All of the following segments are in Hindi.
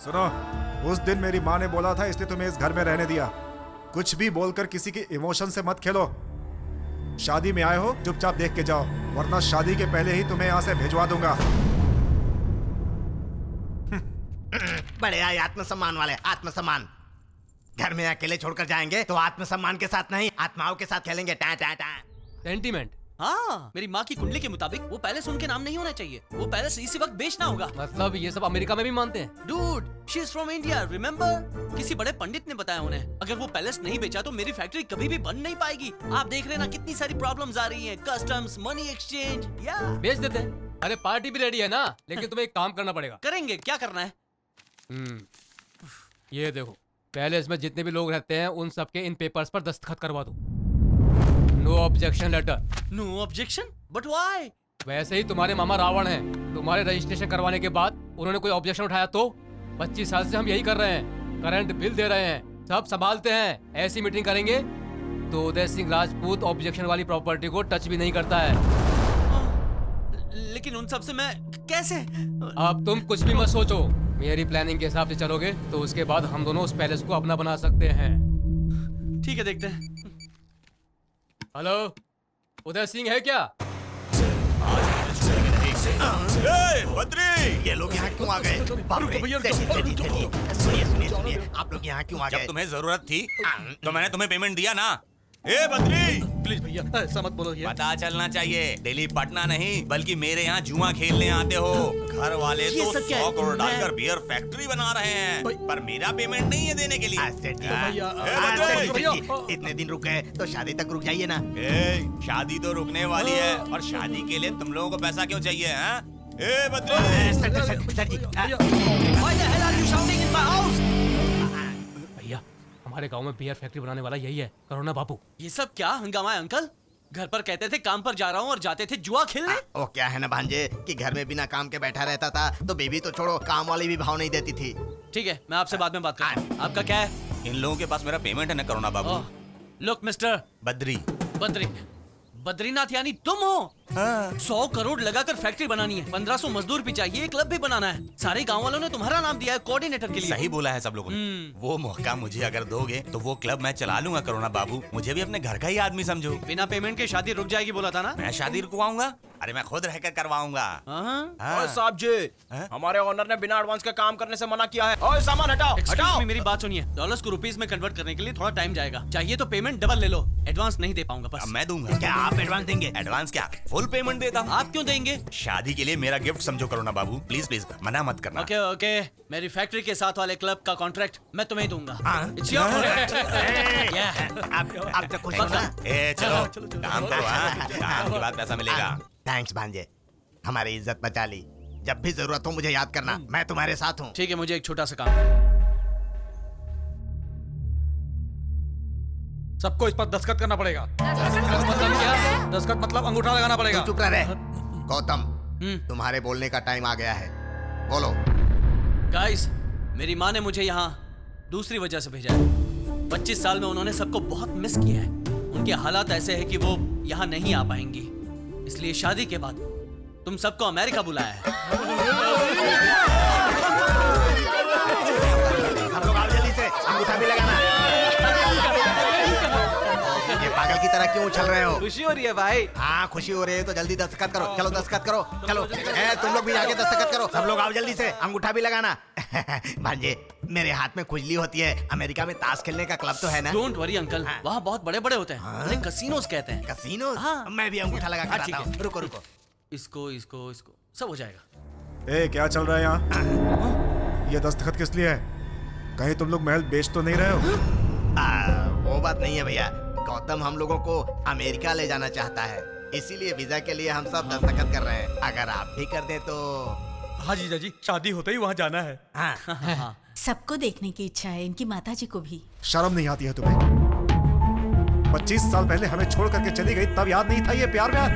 सुनो, उस दिन मेरी माँ ने बोला था इसलिए तुम्हें इस घर में रहने दिया। कुछ भी बोलकर किसी के इमोशन से मत खेलो। शादी में आए हो, चुपचाप देख के जाओ, वरना शादी के पहले ही तुम्हें यहाँ से भिजवा दूंगा। बड़े आए आत्मसम्मान वाले, आत्मसम्मान। घर में अकेले छोड़कर जाएंगे तो आत्मसम्मान के साथ नहीं, आत्माओं के साथ खेलेंगे। टा टा टा। सेंटीमेंट। हाँ, मेरी माँ की कुंडली के मुताबिक वो पैलेस उनके नाम नहीं होना चाहिए। वो पैलेस इसी वक्त बेचना होगा। मतलब ये सब अमेरिका में भी मानते हैं? Dude, she is from India, remember? किसी बड़े पंडित ने बताया उन्हें, अगर वो पैलेस नहीं बेचा तो मेरी फैक्ट्री कभी भी बन नहीं पाएगी। आप देख रहे हैं ना कितनी सारी प्रॉब्लम्स आ रही हैं, कस्टम्स, मनी एक्सचेंज। या बेच देते हैं। अरे पार्टी भी रेडी है ना, लेकिन तुम्हें एक काम करना पड़ेगा। करेंगे, क्या करना है? ये देखो, पैलेस में जितने भी लोग रहते हैं उन सबके इन पेपर्स पर दस्तखत करवा दो। No objection letter. No objection? But why? वैसे ही तुम्हारे मामा रावण हैं। तुम्हारे रजिस्ट्रेशन करवाने के बाद उन्होंने कोई ऑब्जेक्शन उठाया तो 25 साल से हम यही कर रहे हैं। करंट बिल दे रहे हैं, सब संभालते हैं। ऐसी मीटिंग करेंगे तो उदय सिंह राजपूत ऑब्जेक्शन वाली प्रॉपर्टी को टच भी नहीं करता है। लेकिन उन सब से मैं कैसे? अब तुम कुछ भी मत सोचो, मेरी प्लानिंग के हिसाब से चलोगे तो उसके बाद हम दोनों उस पैलेस को अपना बना सकते हैं। ठीक है, देखते हैं। हेलो, उदय सिंह है क्या? बद्री, ये लोग यहाँ क्यों आ गए? बाप रे, सुनिए सुनिए सुनिए, आप लोग यहाँ क्यों आ गए? जब तुम्हें जरूरत थी तो मैंने तुम्हें पेमेंट दिया ना। ए बद्री, प्लीज भैया, ऐसा मत बोलो। पता चलना चाहिए, दिल्ली पटना नहीं बल्कि मेरे यहाँ जुआ खेलने आते हो। घर वाले ये तो सब क्या है? 100 करोड़ डालकर बियर फैक्ट्री बना रहे हैं, पर मेरा पेमेंट नहीं है देने के लिए। इतने दिन रुक गए तो शादी तक रुक जाइए ना। ए, शादी तो रुकने वाली है, और शादी के लिए तुम लोगों को पैसा क्यों चाहिए? ए Badri, sir ji, Why the hell are you shouting in my house? भैया, हमारे गांव में बियर फैक्ट्री बनाने वाला यही है, करुणा बाबू। ये सब क्या हंगामा है अंकल? घर पर कहते थे काम पर जा रहा हूँ और जाते थे जुआ खेलने। वो क्या है ना भांजे कि घर में बिना काम के बैठा रहता था तो बेबी तो छोड़ो, काम वाली भी भाव नहीं देती थी। ठीक है, मैं आपसे बाद में बात करता हूँ। आपका क्या है? इन लोगों के पास मेरा पेमेंट है ना करुणा बाबू। लुक मिस्टर बद्री, बद्रीनाथ यानी तुम हो? 100 करोड़ लगाकर फैक्ट्री बनानी है, 1500 मजदूर भी चाहिए, क्लब भी बनाना है। सारे गांव वालों ने तुम्हारा नाम दिया है कोऑर्डिनेटर के लिए। सही बोला है सब लोगों ने। वो मौका मुझे अगर दोगे तो वो क्लब मैं चला लूंगा करुणा बाबू। मुझे भी अपने घर का ही आदमी समझो। बिना पेमेंट के शादी रुक जाएगी बोला था ना? मैं शादी रुकवाऊंगा? अरे मैं खुद रहकर करवाऊंगा। हाँ। साहब जी, हमारे ओनर ने बिना एडवांस के काम करने से मना किया है। ओए सामान हटाओ, Excuse हटाओ। me, मेरी बात सुनिए। डॉलर्स को रुपीस में कन्वर्ट करने के लिए थोड़ा टाइम जाएगा। चाहिए तो पेमेंट डबल ले लो, एडवांस नहीं दे पाऊंगा बस। अब मैं दूंगा। क्या आप एडवांस देंगे? एडवांस क्या, फुल पेमेंट देता हूँ। आप क्यों देंगे? शादी के लिए मेरा गिफ्ट समझो करुणा बाबू, प्लीज प्लीज मना मत करना। ओके ओके, मेरी फैक्ट्री के साथ वाले क्लब का कॉन्ट्रैक्ट मैं तुम्हें दूंगा। हाँ? It's your contract. आप तो खुश हो ना? ए चलो काम करो। काम के बाद पैसा मिलेगा। थैंक्स भांजे, हमारी इज्जत बचा ली। जब भी जरूरत हो मुझे याद करना, मैं तुम्हारे साथ हूँ। ठीक है, मुझे एक छोटा सा काम है। सबको इस पर दस्तखत करना पड़ेगा। मतलब क्या? दस्तखत मतलब अंगूठा लगाना पड़ेगा। तू चुप रह। गौतम, तुम्हारे बोलने का टाइम आ गया है, बोलो। गाइस, मेरी माँ ने मुझे यहाँ दूसरी वजह से भेजा है। 25 साल में उन्होंने सबको बहुत मिस किया है। उनके हालात ऐसे हैं कि वो यहाँ नहीं आ पाएंगी, इसलिए शादी के बाद तुम सबको अमेरिका बुलाया है। हम लोग आओ जल्दी से, अंगूठा भी लगाना। ये पागल की तरह क्यों उछल रहे हो? खुशी हो रही है भाई। हाँ खुशी हो रही है तो जल्दी दस्तखत करो। चलो दस्तखत करो, चलो। तुम लोग भी आके दस्तखत करो। सब लोग आओ जल्दी से, अंगूठा भी लगाना। भांजे, मेरे हाथ में खुजली होती है। अमेरिका में ताश खेलने का क्लब तो है ना? डोंट वरी अंकल, वहाँ बहुत बड़े बड़े होते हैं। उन्हें कसिनोस कहते हैं। कसीनो? हाँ। मैं भी अंगूठा लगा कर ठीक आता है। हूँ। रुको रुको। इसको इसको इसको सब हो जाएगा। ए, क्या चल रहा है यहाँ? ये दस्तखत किस लिए है? कहीं तुम लोग महल बेच तो नहीं रहे हो? वो बात नहीं है भैया। गौतम हम लोगों को अमेरिका ले जाना चाहता है, इसीलिए वीजा के लिए हम सब दस्तखत कर रहे हैं। अगर आप भी कर दें तो। हाँ जीजा जी, शादी होते ही वहाँ जाना है। हाँ। सबको देखने की इच्छा है, इनकी माताजी को भी। शर्म नहीं आती है तुम्हें? 25 साल पहले हमें छोड़ करके चली गई, तब याद नहीं था ये प्यार व्यार?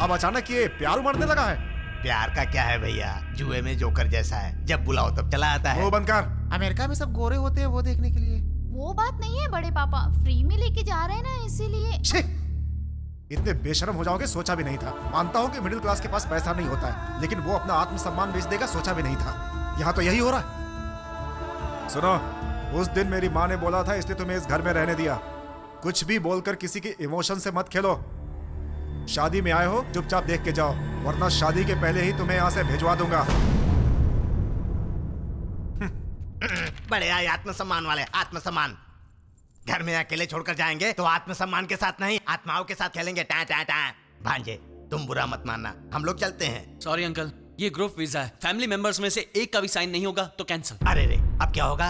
अब अचानक ये प्यार उमड़ने लगा है। प्यार का क्या है भैया, जुए में जोकर जैसा है, जब बुलाओ तब चला आता है। वो बंद कर। अमेरिका में सब गोरे होते हैं वो देखने के लिए। वो बात नहीं है बड़े पापा, फ्री में लेके जा रहे हैं ना, इसीलिए। छे! इतने बेशरम हो जाओगे सोचा भी नहीं था। मानता हूँ कि मिडिल क्लास के पास पैसा नहीं होता है, लेकिन वो अपना आत्मसम्मान बेच देगा सोचा भी नहीं था। यहाँ तो यही हो रहा है। सुनो, उस दिन मेरी माँ ने बोला था इसलिए तुम्हें इस घर में रहने दिया। कुछ भी बोलकर किसी के इमोशन से मत खेलो। शादी में आए हो, चुपचाप देख के जाओ, वरना शादी के पहले ही तुम्हें यहाँ से भिजवा दूंगा। बड़े आए आत्मसम्मान वाले, आत्मसम्मान। घर में अकेले छोड़कर जाएंगे तो आत्मसम्मान के साथ नहीं, आत्माओं के साथ खेलेंगे। टा टा टा। भांजे, तुम बुरा मत मानना, हम लोग चलते हैं। सॉरी अंकल, ये ग्रुप वीजा है। फैमिली मेंबर्स में से एक का भी साइन नहीं होगा तो कैंसिल। अरे रे, अब क्या होगा?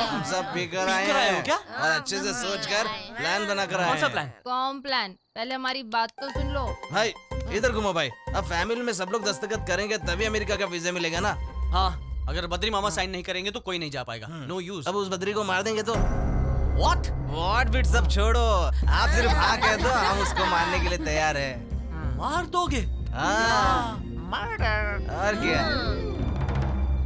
हम सब पीकर आए हैं क्या? और अच्छे से सोच कर प्लान बना कर आए कौन सा हैं। प्लान? कौन प्लान? पहले हमारी बात तो सुन लो। भाई इधर घुमो भाई। अब फैमिली में सब लोग दस्तखत करेंगे तभी अमेरिका का वीजा मिलेगा ना। हाँ, अगर बद्री मामा साइन नहीं करेंगे तो कोई नहीं जा पाएगा। No use. अब उस बद्री को मार देंगे तो व्हाट बिट सब छोड़ो, आप सिर्फ हाँ कह दो, हम उसको मारने के लिए तैयार है। मार दोगे? हाँ, और क्या।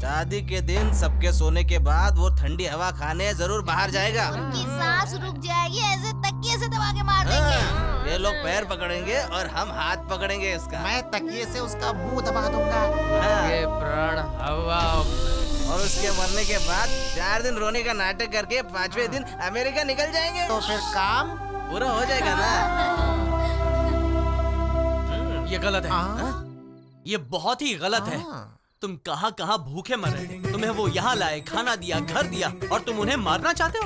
शादी के दिन सबके सोने के बाद वो ठंडी हवा खाने जरूर बाहर जाएगा। उनकी सांस रुक जाएगी, ऐसे तकिए से दबा के मार देंगे। ये लोग पैर पकड़ेंगे और हम हाथ पकड़ेंगे इसका। मैं तकिए से उसका मुंह दबा दूंगा। हाँ। ये प्राण हवा। और उसके मरने के बाद 4 दिन रोने का नाटक करके 5वें दिन अमेरिका निकल जाएंगे। तो फिर काम पूरा हो जाएगा ना। ये गलत है। ये बहुत ही गलत है। तुम कहाँ कहाँ भूखे मर रहे थे, तुम्हें वो यहाँ लाए, खाना दिया, घर दिया, और तुम उन्हें मारना चाहते हो?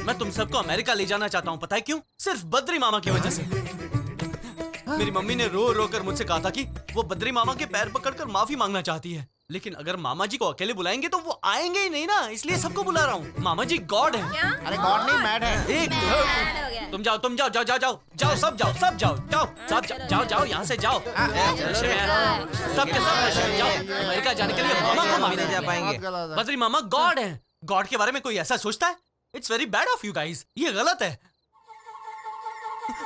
मैं तुम सबको अमेरिका ले जाना चाहता हूँ, पता है क्यों? सिर्फ बद्री मामा की वजह से। मेरी मम्मी ने रो रो कर मुझसे कहा था कि वो बद्री मामा के पैर पकड़कर माफी मांगना चाहती है, लेकिन अगर मामा जी को अकेले बुलाएंगे तो वो आएंगे ही नहीं ना, इसलिए सबको बुला रहा हूँ। मामा जी गॉड है। अरे गॉड नहीं, मैड है। एक तुम जाओ, तुम जाओ, जाओ जाओ जाओ जाओ, सब जाओ, सब जाओ, जाओ, सब जाओ, जाओ यहाँ से जाओ। नशे में हैं। सबके सब नशे में। जाओ अमेरिका जाने के लिए मामा को नहीं जा पाएंगे। बद्री मामा गॉड है। गॉड के बारे में कोई ऐसा सोचता है? It's very bad of you guys. ये गलत है।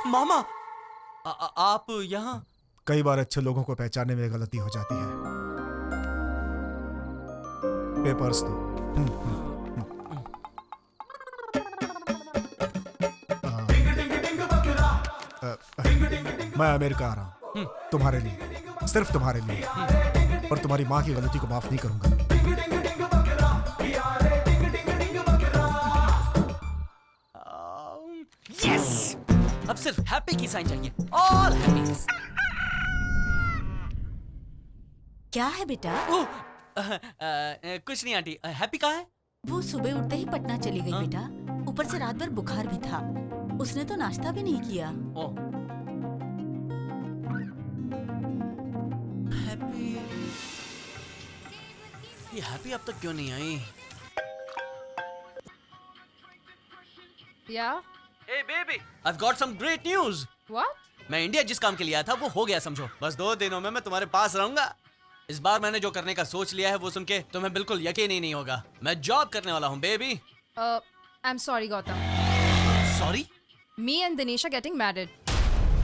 मामा आप यहाँ? कई बार अच्छे लोगों को पहचानने में गलती हो जाती है। पेपर्स तो मैं अमेरिका आ रहा हूँ तुम्हारे लिए, सिर्फ तुम्हारे लिए, और तुम्हारी माँ की गलती को माफ नहीं करूंगा। यस, अब सिर्फ हैप्पी की साइन चाहिए। All happy. क्या है बेटा? कुछ नहीं आंटी। हैप्पी कहाँ है? वो सुबह उठते ही पटना चली गई बेटा। ऊपर से रात भर बुखार भी था, उसने तो नाश्ता भी नहीं किया। ओह, हैप्पी। ये हैप्पी अब तक क्यों नहीं आई? या Hey baby, I've got some great news. What? मैं इंडिया जिस काम के लिए आया था वो हो गया समझो। बस 2 दिनों में मैं तुम्हारे पास रहूंगा। इस बार मैंने जो करने का सोच लिया है वो सुन के तुम्हें बिल्कुल यकीन ही नहीं होगा। मैं जॉब करने वाला हूँ baby. I am sorry Gautam, sorry me and Dinesh are getting married.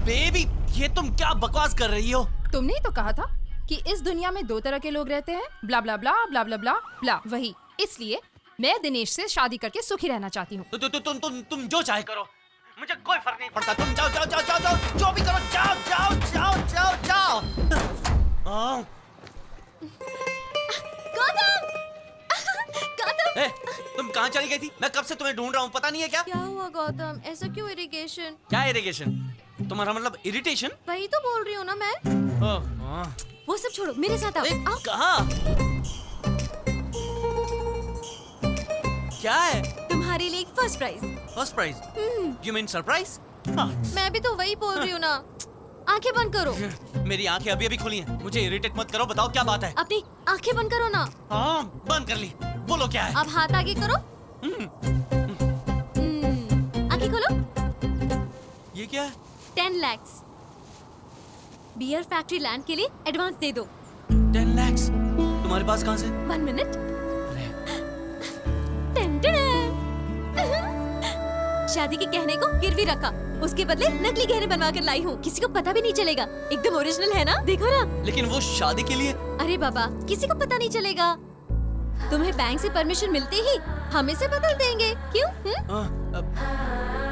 Baby, ये तुम क्या बकवास कर रही हो? तुमने ही तो कहा था कि इस दुनिया में 2 तरह के लोग रहते हैं, ब्ला ब्ला ब्ला ब्ला ब्ला ब्ला ब्ला। वही, इसलिए मैं दिनेश से शादी करके सुखी रहना चाहती हूँ। तुम जो चाहे करो, मुझे कोई फर्क नहीं पड़ता। तुम जाओ जाओ जाओ जाओ जाओ, जो भी करो, जाओ जाओ जाओ जाओ जाओ। गौतम! गौतम! ए, तुम कहाँ चली गई थी? मैं कब से तुम्हें ढूंढ रहा हूँ, पता नहीं है क्या? क्या हुआ गौतम? ऐसा क्यों? इरिगेशन? क्या इरिगेशन? तुम्हारा मतलब इरिटेशन? वही तो बोल रही हूँ ना मैं। वो सब छोड़ो, मेरे साथ आओ। आओ। कहाँ? क्या है? तुम्हारे लिए एक first prize. First prize? You mean surprise? मैं भी तो वही बोल रही हूँ ना। आंखें बंद करो। मेरी आंखें अभी अभी खुली हैं। मुझे इरिटेट मत करो, बताओ क्या बात है? अपनी आंखें बंद करो ना। हाँ, बंद कर ली। बोलो क्या है? अब हाथ आगे करो। आंखें खोलो। ये क्या है? 10 lakhs बियर फैक्ट्री लैंड के लिए एडवांस दे दो। 10 lakhs? तुम्हारे पास कहाँ से? 1 मिनट। शादी के गहने को गिरवी रखा, उसके बदले नकली गहने बनवा कर लाई हूँ। किसी को पता भी नहीं चलेगा, एकदम ओरिजिनल है ना, देखो ना। लेकिन वो शादी के लिए। अरे बाबा, किसी को पता नहीं चलेगा। तुम्हें बैंक से परमिशन मिलते ही हम इसे बदल देंगे, क्यों?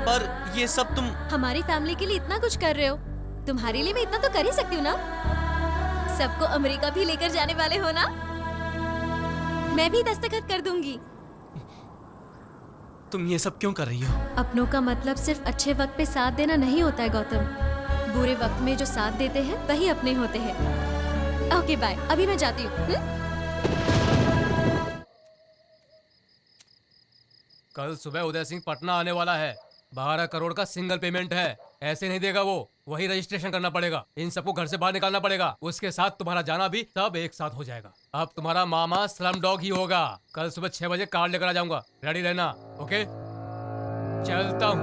पर ये सब तुम हमारी फैमिली के लिए इतना कुछ कर रहे हो, तुम्हारे लिए मैं इतना तो कर ही सकती हूँ ना। सबको अमेरिका भी लेकर जाने वाले हो ना, मैं भी दस्तखत कर दूंगी। तुम ये सब क्यों कर रही हो? अपनों का मतलब सिर्फ अच्छे वक्त पे साथ देना नहीं होता है गौतम, बुरे वक्त में जो साथ देते हैं वही अपने होते हैं। ओके बाय, अभी मैं जाती हूँ। कल सुबह उदय सिंह पटना आने वाला है। 12 करोड़ का सिंगल पेमेंट है, ऐसे नहीं देगा वो, वही रजिस्ट्रेशन करना पड़ेगा। इन सबको घर से बाहर निकालना पड़ेगा, उसके साथ तुम्हारा जाना भी सब एक साथ हो जाएगा। अब तुम्हारा मामा स्लम डॉग ही होगा। कल सुबह 6 बजे कार लेकर आ जाऊंगा, रेडी रहना। ओके, चलता हूँ।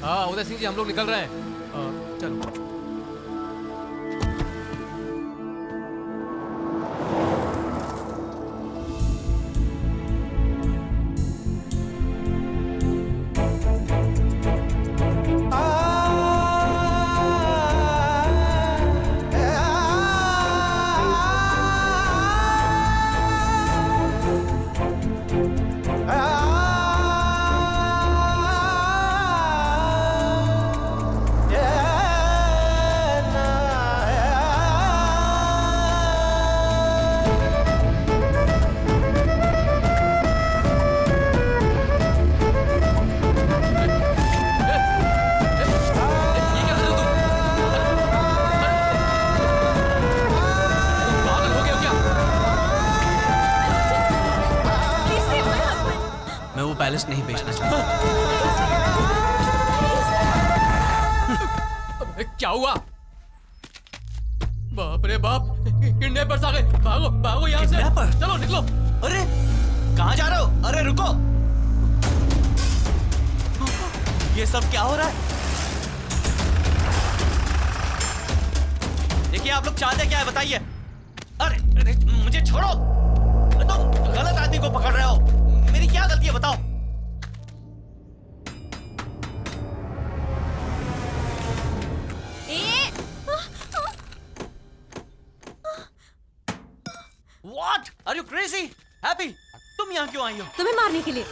हाँ उदय सिंह जी, हम लोग निकल रहे हैं। चलो। पैलेस नहीं बेचना चाहता। क्या हुआ? बाप रे बाप, किडनैपर्स आ गए। भागो भागो यहाँ से, चलो निकलो। अरे कहाँ जा रहे हो? अरे रुको, ये सब क्या हो रहा है? देखिए आप लोग चाहते क्या है बताइए। अरे मुझे छोड़ो, तुम गलत आदमी को पकड़ रहे हो। मेरी क्या गलती है बताओ? What? Are you crazy? Happy? तुम यहाँ क्यों आई हो? तुम्हें मारने के लिए।